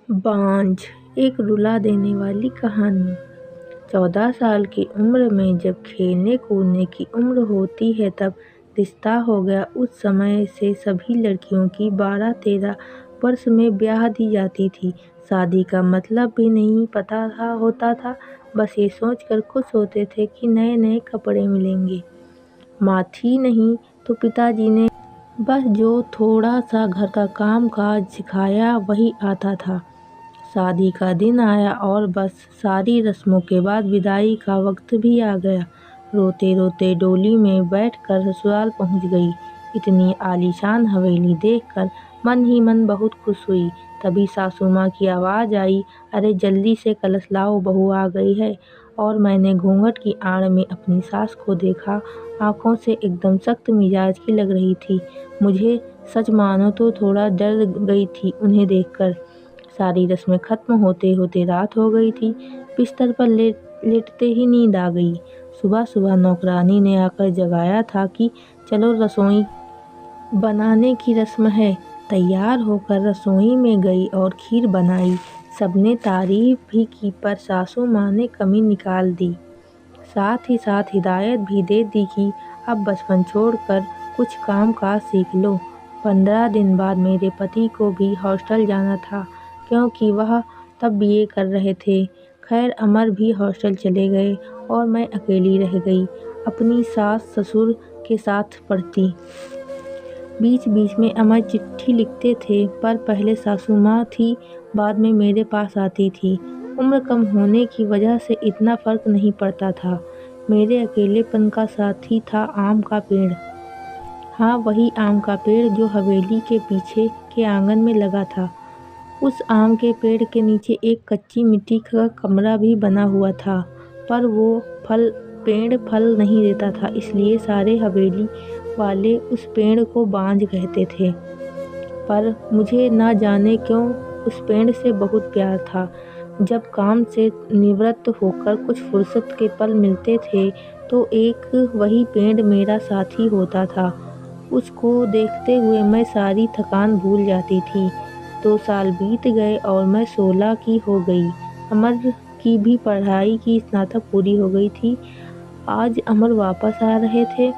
बांझ एक रुला देने वाली कहानी। 14 साल की उम्र में जब खेलने कूदने की उम्र होती है तब रिश्ता हो गया। उस समय से सभी लड़कियों की 12-13 वर्ष में ब्याह दी जाती थी। शादी का मतलब भी नहीं पता होता था। बस ये सोचकर खुश होते थे कि नए नए कपड़े मिलेंगे। माँ थी नहीं तो पिताजी ने बस जो थोड़ा सा घर का काम काज सिखाया वही आता था। शादी का दिन आया और बस सारी रस्मों के बाद विदाई का वक्त भी आ गया। रोते रोते डोली में बैठकर ससुराल पहुंच गई। इतनी आलीशान हवेली देखकर मन ही मन बहुत खुश हुई। तभी सासू माँ की आवाज़ आई, अरे जल्दी से कलश लाओ, बहू आ गई है। और मैंने घूंघट की आड़ में अपनी सास को देखा। आंखों से एकदम सख्त मिजाज की लग रही थी। मुझे सच मानो तो थोड़ा डर गई थी उन्हें देखकर। सारी रस्में खत्म होते होते रात हो गई थी। बिस्तर पर लेटते ही नींद आ गई। सुबह सुबह नौकरानी ने आकर जगाया था कि चलो रसोई बनाने की रस्म है। तैयार होकर रसोई में गई और खीर बनाई। सबने तारीफ भी की पर सासू माँ ने कमी निकाल दी। साथ ही साथ हिदायत भी दे दी कि अब बचपन छोड़कर कुछ काम काज सीख लो। 15 दिन बाद मेरे पति को भी हॉस्टल जाना था क्योंकि वह तब बीए कर रहे थे। खैर अमर भी हॉस्टल चले गए और मैं अकेली रह गई। अपनी सास ससुर के साथ पढ़ती। बीच बीच में अमर चिट्ठी लिखते थे पर पहले सासू माँ थी, बाद में मेरे पास आती थी। उम्र कम होने की वजह से इतना फर्क नहीं पड़ता था। मेरे अकेलेपन का साथी था आम का पेड़। हाँ, वही आम का पेड़ जो हवेली के पीछे के आंगन में लगा था। उस आम के पेड़ के नीचे एक कच्ची मिट्टी का कमरा भी बना हुआ था, पर वो पेड़ फल नहीं देता था, इसलिए सारे हवेली वाले उस पेड़ को बांझ कहते थे। पर मुझे ना जाने क्यों उस पेड़ से बहुत प्यार था। जब काम से निवृत्त होकर कुछ फुर्सत के पल मिलते थे तो एक वही पेड़ मेरा साथी होता था। उसको देखते हुए मैं सारी थकान भूल जाती थी। 2 साल बीत गए और मैं 16 की हो गई। अमर की भी पढ़ाई की स्नातक पूरी हो गई थी। आज अमर वापस आ रहे थे।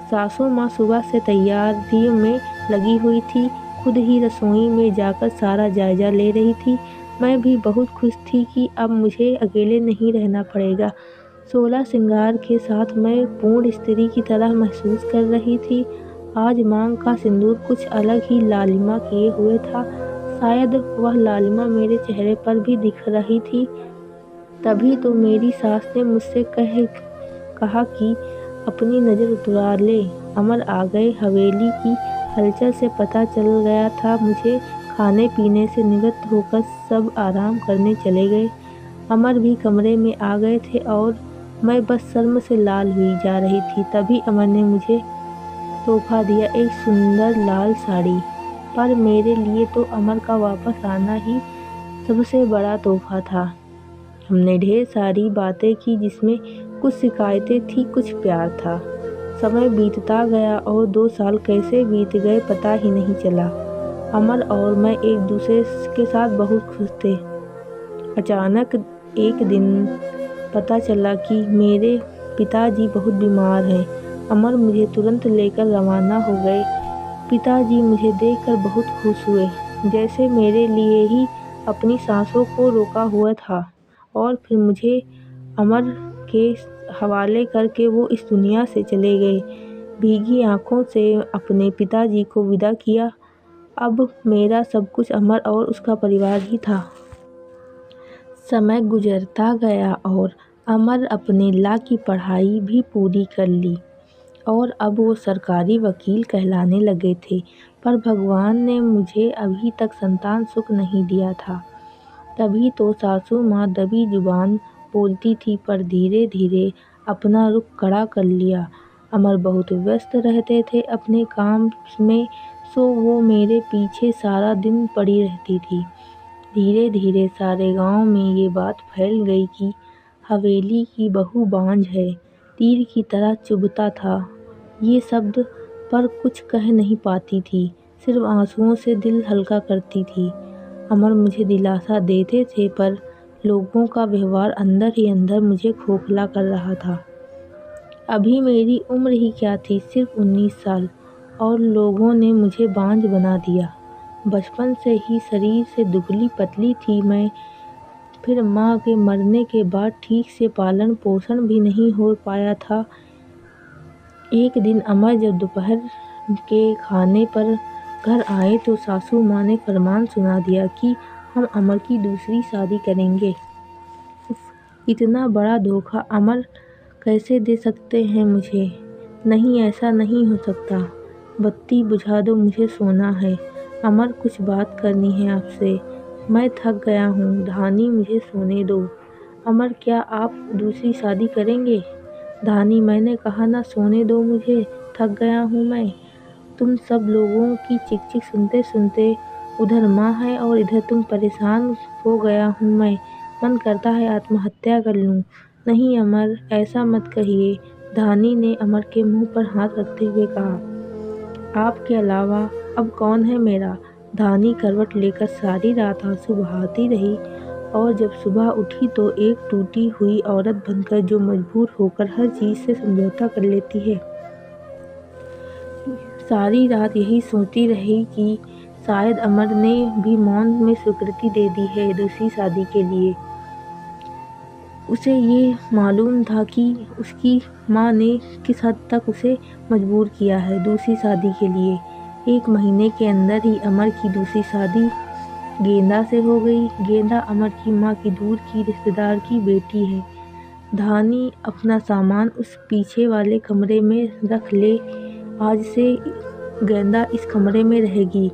सासू माँ सुबह से तैयारियों में लगी हुई थी। खुद ही रसोई में जाकर सारा जायजा ले रही थी। मैं भी बहुत खुश थी कि अब मुझे अकेले नहीं रहना पड़ेगा। 16 श्रृंगार के साथ मैं पूर्ण स्त्री की तरह महसूस कर रही थी। आज मांग का सिंदूर कुछ अलग ही लालिमा किए हुए था। शायद वह लालिमा मेरे चेहरे पर भी दिख रही थी। तभी तो मेरी सास ने मुझसे कहा कि अपनी नज़र उतार ले, अमर आ गए। हवेली की हलचल से पता चल गया था मुझे। खाने पीने से निवृत्त होकर सब आराम करने चले गए। अमर भी कमरे में आ गए थे और मैं बस शर्म से लाल हुई जा रही थी। तभी अमर ने मुझे तोहफा दिया, एक सुंदर लाल साड़ी। पर मेरे लिए तो अमर का वापस आना ही सबसे बड़ा तोहफा था। हमने ढेर सारी बातें की जिसमें कुछ शिकायतें थी, कुछ प्यार था। समय बीतता गया और 2 साल कैसे बीत गए पता ही नहीं चला। अमर और मैं एक दूसरे के साथ बहुत खुश थे। अचानक एक दिन पता चला कि मेरे पिताजी बहुत बीमार हैं। अमर मुझे तुरंत लेकर रवाना हो गए। पिताजी मुझे देखकर बहुत खुश हुए, जैसे मेरे लिए ही अपनी सांसों को रोका हुआ था। और फिर मुझे अमर के हवाले करके वो इस दुनिया से चले गए। भीगी आंखों से अपने पिताजी को विदा किया। अब मेरा सब कुछ अमर और उसका परिवार ही था। समय गुजरता गया और अमर अपने लॉ की पढ़ाई भी पूरी कर ली और अब वो सरकारी वकील कहलाने लगे थे। पर भगवान ने मुझे अभी तक संतान सुख नहीं दिया था। तभी तो सासू माँ दबी जुबान बोलती थी, पर धीरे धीरे अपना रुख कड़ा कर लिया। अमर बहुत व्यस्त रहते थे अपने काम में, सो वो मेरे पीछे सारा दिन पड़ी रहती थी। धीरे धीरे सारे गांव में ये बात फैल गई कि हवेली की बहू बांझ है। तीर की तरह चुभता था ये शब्द, पर कुछ कह नहीं पाती थी, सिर्फ आंसुओं से दिल हल्का करती थी। अमर मुझे दिलासा देते थे, पर लोगों का व्यवहार अंदर ही अंदर मुझे खोखला कर रहा था। अभी मेरी उम्र ही क्या थी, सिर्फ 19 साल, और लोगों ने मुझे बांझ बना दिया। बचपन से ही शरीर से दुबली पतली थी मैं, फिर माँ के मरने के बाद ठीक से पालन पोषण भी नहीं हो पाया था। एक दिन अमर जब दोपहर के खाने पर घर आए तो सासू माँ ने फरमान सुना दिया कि हम अमर की दूसरी शादी करेंगे। इतना बड़ा धोखा अमर कैसे दे सकते हैं मुझे? नहीं, ऐसा नहीं हो सकता। बत्ती बुझा दो, मुझे सोना है। अमर, कुछ बात करनी है आपसे। मैं थक गया हूँ, धानी मुझे सोने दो। अमर, क्या आप दूसरी शादी करेंगे? धानी, मैंने कहा ना, सोने दो मुझे, थक गया हूँ मैं। तुम सब लोगों की चिक चिक सुनते सुनते, उधर माँ है और इधर तुम, परेशान हो गया हूँ मैं। मन करता है आत्महत्या कर लूँ। नहीं अमर, ऐसा मत कहिए, धानी ने अमर के मुंह पर हाथ रखते हुए कहा। आपके अलावा अब कौन है मेरा? धानी करवट लेकर सारी रात आंसू बहाती रही, और जब सुबह उठी तो एक टूटी हुई औरत बनकर, जो मजबूर होकर हर चीज से समझौता कर लेती है। सारी रात यही सोचती रही कि शायद अमर ने भी मौन में स्वीकृति दे दी है दूसरी शादी के लिए। उसे ये मालूम था कि उसकी माँ ने किस हद तक उसे मजबूर किया है दूसरी शादी के लिए। 1 महीने के अंदर ही अमर की दूसरी शादी गेंदा से हो गई। गेंदा अमर की माँ की दूर की रिश्तेदार की बेटी है। धानी अपना सामान उस पीछे वाले कमरे में रख ले, आज से गेंदा इस कमरे में रहेगी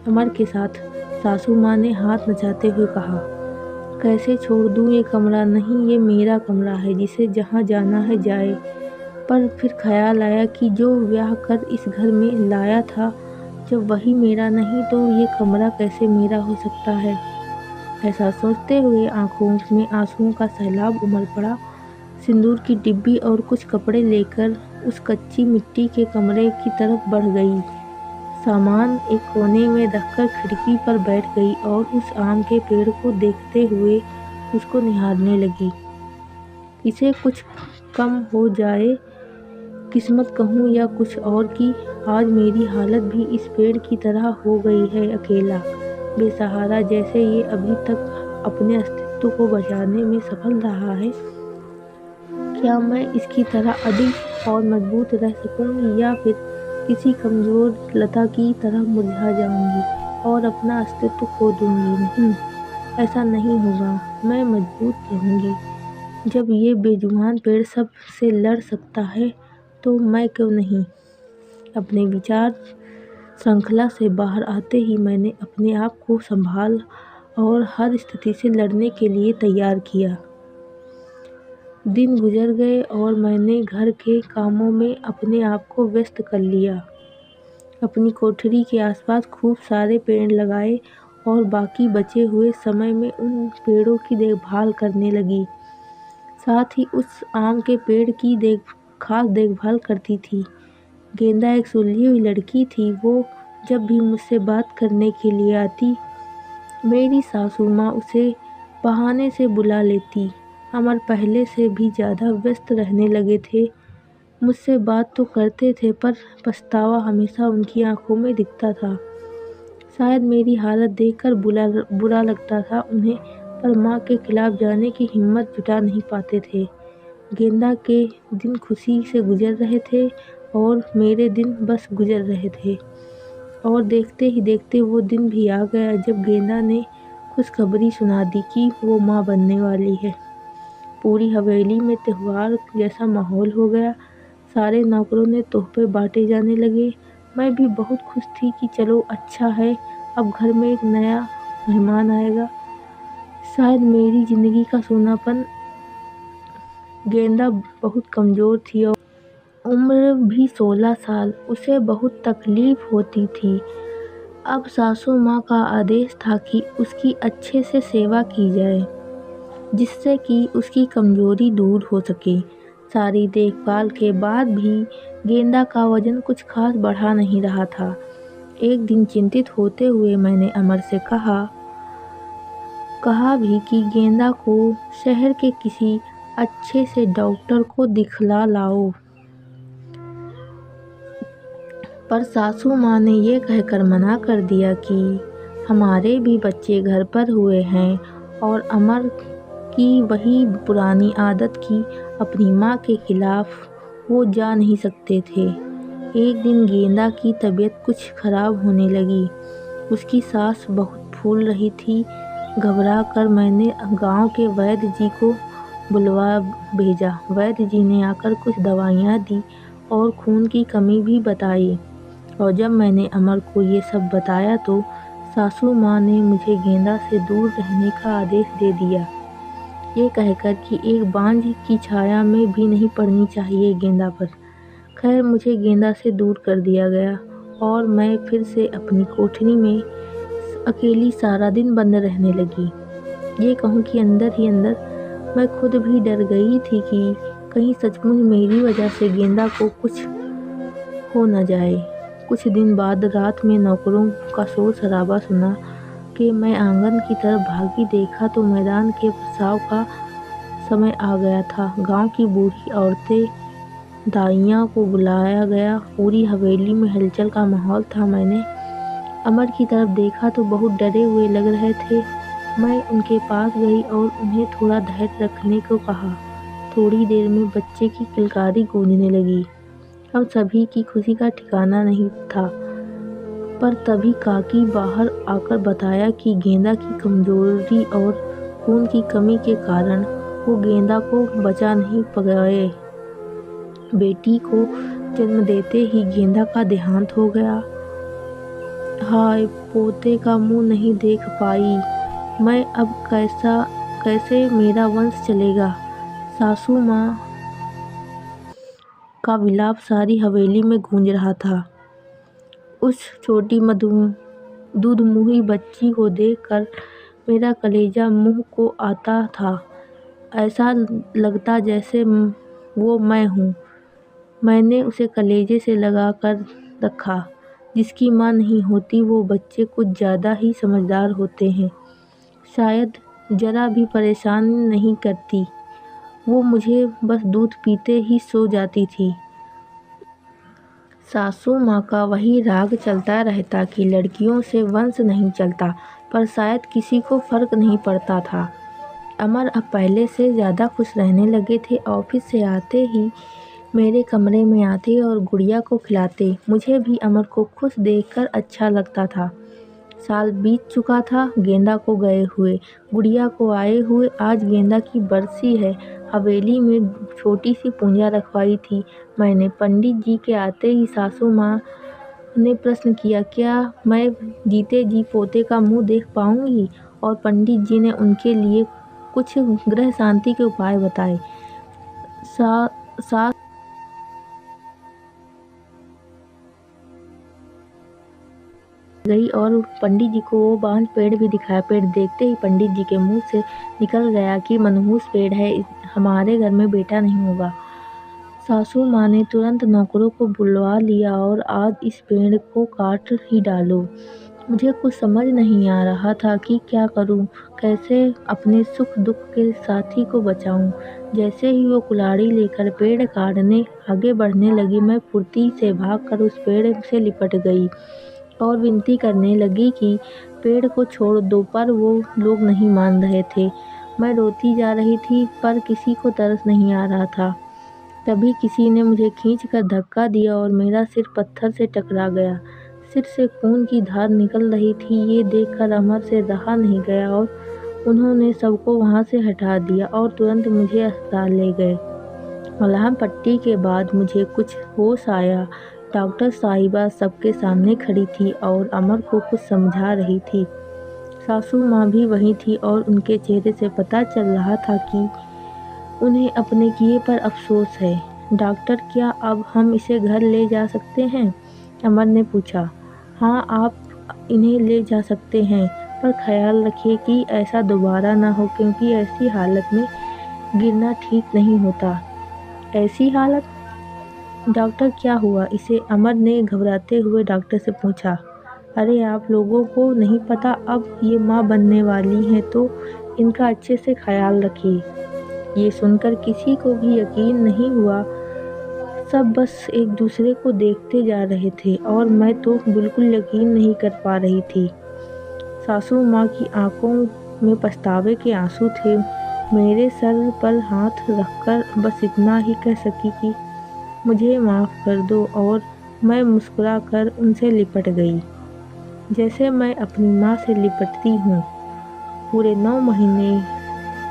अमर के साथ। सासू माँ ने हाथ नचाते हुए कहा। कैसे छोड़ दूँ ये कमरा? नहीं, ये मेरा कमरा है, जिसे जहाँ जाना है जाए। पर फिर ख्याल आया कि जो ब्याह कर इस घर में लाया था, जब वही मेरा नहीं तो ये कमरा कैसे मेरा हो सकता है? ऐसा सोचते हुए आंखों में आंसुओं का सैलाब उमड़ पड़ा। सिंदूर की डिब्बी और कुछ कपड़े लेकर उस कच्ची मिट्टी के कमरे की तरफ बढ़ गई। सामान एक कोने में रखकर खिड़की पर बैठ गई और उस आम के पेड़ को देखते हुए उसको निहारने लगी। इसे कुछ कम हो जाए किस्मत कहूँ या कुछ और की, आज मेरी हालत भी इस पेड़ की तरह हो गई है, अकेला, बेसहारा। जैसे ये अभी तक अपने अस्तित्व को बचाने में सफल रहा है, क्या मैं इसकी तरह अडिग और मजबूत रह सकूंगी, या फिर किसी कमजोर लता की तरह मुरझा जाऊंगी और अपना अस्तित्व खो दूंगी? नहीं, ऐसा नहीं होगा। मैं मजबूत रहूंगी। जब ये बेजुबान पेड़ सब से लड़ सकता है तो मैं क्यों नहीं? अपने विचार श्रृंखला से बाहर आते ही मैंने अपने आप को संभाल और हर स्थिति से लड़ने के लिए तैयार किया। दिन गुजर गए और मैंने घर के कामों में अपने आप को व्यस्त कर लिया। अपनी कोठरी के आसपास खूब सारे पेड़ लगाए और बाकी बचे हुए समय में उन पेड़ों की देखभाल करने लगी। साथ ही उस आम के पेड़ की खास देखभाल करती थी। गेंदा एक सुलझी हुई लड़की थी। वो जब भी मुझसे बात करने के लिए आती, मेरी सासू माँ उसे बहाने से बुला लेती। अमर पहले से भी ज़्यादा व्यस्त रहने लगे थे। मुझसे बात तो करते थे, पर पछतावा हमेशा उनकी आंखों में दिखता था। शायद मेरी हालत देखकर बुरा लगता था उन्हें, पर माँ के खिलाफ जाने की हिम्मत जुटा नहीं पाते थे। गेंदा के दिन खुशी से गुजर रहे थे और मेरे दिन बस गुजर रहे थे। और देखते ही देखते वो दिन भी आ गया जब गेंदा ने खुशखबरी सुना दी कि वो माँ बनने वाली है। पूरी हवेली में त्योहार जैसा माहौल हो गया। सारे नौकरों ने तोहफे बांटे जाने लगे। मैं भी बहुत खुश थी कि चलो अच्छा है, अब घर में एक नया मेहमान आएगा, शायद मेरी जिंदगी का सोनापन। गेंदा बहुत कमजोर थी और उम्र भी 16 साल। उसे बहुत तकलीफ होती थी। अब सासू माँ का आदेश था कि उसकी अच्छे से सेवा की जाए, जिससे कि उसकी कमजोरी दूर हो सके। सारी देखभाल के बाद भी गेंदा का वजन कुछ खास बढ़ा नहीं रहा था। एक दिन चिंतित होते हुए मैंने अमर से कहा, कहा भी कि गेंदा को शहर के किसी अच्छे से डॉक्टर को दिखला लाओ, पर सासू माँ ने ये कहकर मना कर दिया कि हमारे भी बच्चे घर पर हुए हैं और अमर की वही पुरानी आदत की अपनी माँ के खिलाफ वो जा नहीं सकते थे। एक दिन गेंदा की तबीयत कुछ खराब होने लगी। उसकी सांस बहुत फूल रही थी। घबरा कर मैंने गांव के वैद्य जी को बुलवा भेजा। वैद्य जी ने आकर कुछ दवाइयाँ दी और खून की कमी भी बताई। और जब मैंने अमर को ये सब बताया तो सासू माँ ने मुझे गेंदा से दूर रहने का आदेश दे दिया, ये कहकर कि एक बांझ की छाया में भी नहीं पड़नी चाहिए गेंदा पर। खैर मुझे गेंदा से दूर कर दिया गया और मैं फिर से अपनी कोठरी में अकेली सारा दिन बंद रहने लगी। ये कहूँ कि अंदर ही अंदर मैं खुद भी डर गई थी कि कहीं सचमुच मेरी वजह से गेंदा को कुछ हो न जाए। कुछ दिन बाद रात में नौकरों का शोर शराबा सुना कि मैं आंगन की तरफ भागी। देखा तो मैदान के प्रसाव का समय आ गया था। गांव की बूढ़ी औरतें दाइयाँ को बुलाया गया। पूरी हवेली में हलचल का माहौल था। मैंने अमर की तरफ देखा तो बहुत डरे हुए लग रहे थे। मैं उनके पास गई और उन्हें थोड़ा धैर्य रखने को कहा। थोड़ी देर में बच्चे की किलकारी गूंजने लगी। हम सभी की खुशी का ठिकाना नहीं था। पर तभी काकी बाहर आकर बताया कि गेंदा की कमजोरी और खून की कमी के कारण वो गेंदा को बचा नहीं पाए। बेटी को जन्म देते ही गेंदा का देहांत हो गया। हाय, पोते का मुंह नहीं देख पाई मैं, अब कैसे मेरा वंश चलेगा। सासू माँ का विलाप सारी हवेली में गूंज रहा था। उस छोटी दूधमुही बच्ची को देखकर मेरा कलेजा मुंह को आता था। ऐसा लगता जैसे वो मैं हूँ। मैंने उसे कलेजे से लगा कर रखा। जिसकी माँ नहीं होती वो बच्चे कुछ ज़्यादा ही समझदार होते हैं। शायद जरा भी परेशान नहीं करती। वो मुझे बस दूध पीते ही सो जाती थी। सासू माँ का वही राग चलता रहता कि लड़कियों से वंश नहीं चलता, पर शायद किसी को फर्क नहीं पड़ता था। अमर अब पहले से ज़्यादा खुश रहने लगे थे। ऑफिस से आते ही मेरे कमरे में आते और गुड़िया को खिलाते। मुझे भी अमर को खुश देखकर अच्छा लगता था। साल बीत चुका था गेंदा को गए हुए, गुड़िया को आए हुए। आज गेंदा की बरसी है। हवेली में छोटी सी पूजा रखवाई थी मैंने। पंडित जी के आते ही सासू माँ ने प्रश्न किया, क्या मैं जीते जी पोते का मुंह देख पाऊंगी? और पंडित जी ने उनके लिए कुछ ग्रह शांति के उपाय बताए। सास गई और पंडित जी को वो बांझ पेड़ भी दिखाया। पेड़ देखते ही पंडित जी के मुंह से निकल गया कि मनहूस पेड़ है, हमारे घर में बेटा नहीं होगा। सासू माँ ने तुरंत नौकरों को बुलवा लिया और आज इस पेड़ को काट ही डालो। मुझे कुछ समझ नहीं आ रहा था कि क्या करूं, कैसे अपने सुख दुख के साथी को बचाऊं। जैसे ही वो कुल्हाड़ी लेकर पेड़ काटने आगे बढ़ने लगी, मैं फुर्ती से भागकर उस पेड़ से लिपट गई और विनती करने लगी कि पेड़ को छोड़ दो, पर वो लोग नहीं मान रहे थे। मैं रोती जा रही थी पर किसी को तरस नहीं आ रहा था। तभी किसी ने मुझे खींचकर धक्का दिया और मेरा सिर पत्थर से टकरा गया। सिर से खून की धार निकल रही थी। ये देखकर अमर से रहा नहीं गया और उन्होंने सबको वहाँ से हटा दिया और तुरंत मुझे अस्पताल ले गए। मलहम पट्टी के बाद मुझे कुछ होश आया। डॉक्टर साहिबा सबके सामने खड़ी थी और अमर को कुछ समझा रही थी। सासू माँ भी वहीं थी और उनके चेहरे से पता चल रहा था कि उन्हें अपने किए पर अफसोस है। डॉक्टर, क्या अब हम इसे घर ले जा सकते हैं? अमर ने पूछा। हाँ, आप इन्हें ले जा सकते हैं, पर ख्याल रखिए कि ऐसा दोबारा ना हो, क्योंकि ऐसी हालत में गिरना ठीक नहीं होता। ऐसी हालत? डॉक्टर, क्या हुआ इसे? अमर ने घबराते हुए डॉक्टर से पूछा। अरे आप लोगों को नहीं पता, अब ये माँ बनने वाली हैं तो इनका अच्छे से ख्याल रखिए। ये सुनकर किसी को भी यकीन नहीं हुआ। सब बस एक दूसरे को देखते जा रहे थे और मैं तो बिल्कुल यकीन नहीं कर पा रही थी। सासू माँ की आंखों में पछतावे के आंसू थे। मेरे सर पर हाथ रखकर बस इतना ही कह सकी कि मुझे माफ़ कर दो, और मैं मुस्कुराकर उनसे लिपट गई, जैसे मैं अपनी माँ से लिपटती हूँ। पूरे 9 महीने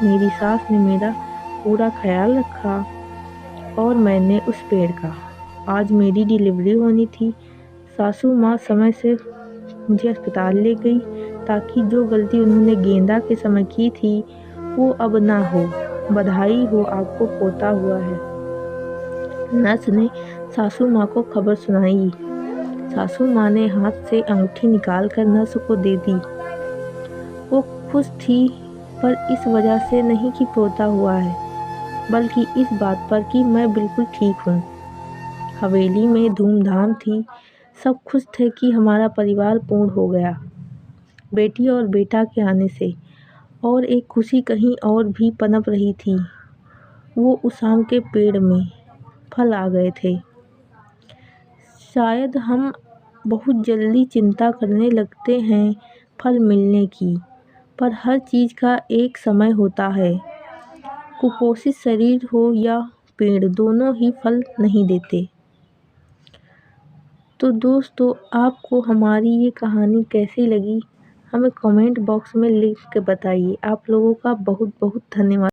मेरी सास ने मेरा पूरा ख्याल रखा और मैंने उस पेड़ का। आज मेरी डिलीवरी होनी थी। सासू माँ समय से मुझे अस्पताल ले गई ताकि जो गलती उन्होंने गेंदा के समय की थी वो अब ना हो। बधाई हो, आपको पोता हुआ है। नर्स ने सासू माँ को खबर सुनाई। सासू माँ ने हाथ से अंगूठी निकालकर नर्स को दे दी। वो खुश थी, पर इस वजह से नहीं कि पोता हुआ है, बल्कि इस बात पर कि मैं बिल्कुल ठीक हूँ। हवेली में धूमधाम थी। सब खुश थे कि हमारा परिवार पूर्ण हो गया, बेटी और बेटा के आने से। और एक खुशी कहीं और भी पनप रही थी। वो उस आम के पेड़ में फल आ गए थे। शायद हम बहुत जल्दी चिंता करने लगते हैं फल मिलने की, पर हर चीज़ का एक समय होता है। कुपोषित शरीर हो या पेड़, दोनों ही फल नहीं देते। तो दोस्तों, आपको हमारी ये कहानी कैसी लगी, हमें कमेंट बॉक्स में लिख के बताइए। आप लोगों का बहुत बहुत धन्यवाद।